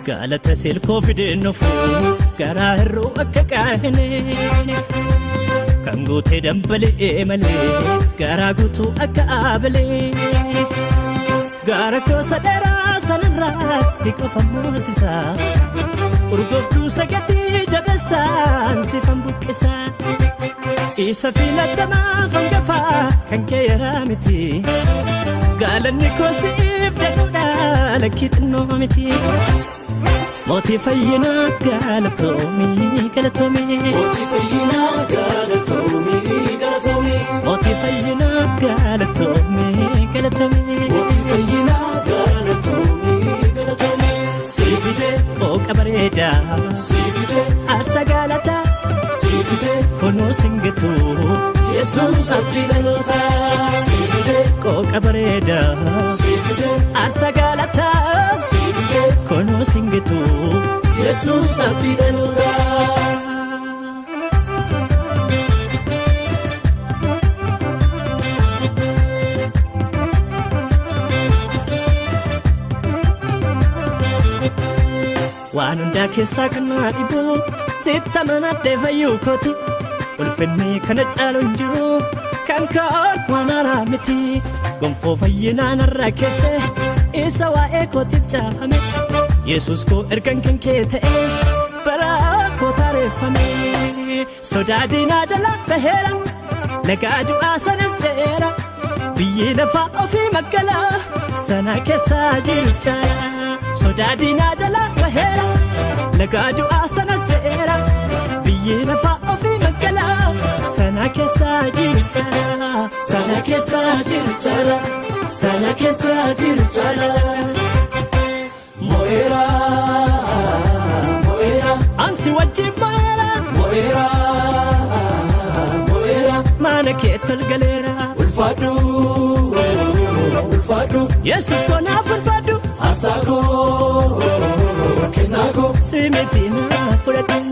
galata silkoo fideen nufu garaa hir'uu akka qaahine kan guutee dambalee malee garaa guutuu akka aabalee gaara koosa dheeraa sanarraa si qofa moosisaa urgooftuu sagatii jabeessaan sifan buqqisaa isa filatamaa fangafaa kan kee yaraa miti gaalanni koo siif dadhuudhaa lakkii xinnoo miti mootii fayyinaa galatoomii galatoomii mootii fayyinaa galatoomii galatoomii mootii fayyinaa galatoomii galatoomii mootii fayyinaa galatoomii galatoomii siifide qooqa bareedaa siifide aarsa gaalataa siifide kunoo singatu yesuus abdii dhalootaa siifide qooqa bareedaa siifide aarsa gaalataa siifide kunoo singatu yesuus abdii dhalootaa waan hundaa keessaa kan naa dhibu sitta manadhee fayyuu kooti ulfinni kana caalu hin jiru kan kaan waan haaraa miti gonfoo fayyinaa narraa keesse isa waa'ee kootiif caafame yesuus koo ergan kan kee ta'e baraa koo taareeffame sodaa diinaa jala baheera lagaa du'aa sana ceera biyyi lafaa ofii magaalaa sana keessaa jiru caala sodaa diinaa jala baheera lagaa du'aa sana ceera biyyi lafaa ofii magaalaa sana keessaa jiru caala sana keessaa jiru caala sana keessaa jiru caala mo'eera mo'eera ansi wajjin mo'eera mo'eera mo'eera mana keetti galeera ulfaadhu ulfaadhu yesuus koo naaf ulfaadhu asako kenako simetina fudhadhu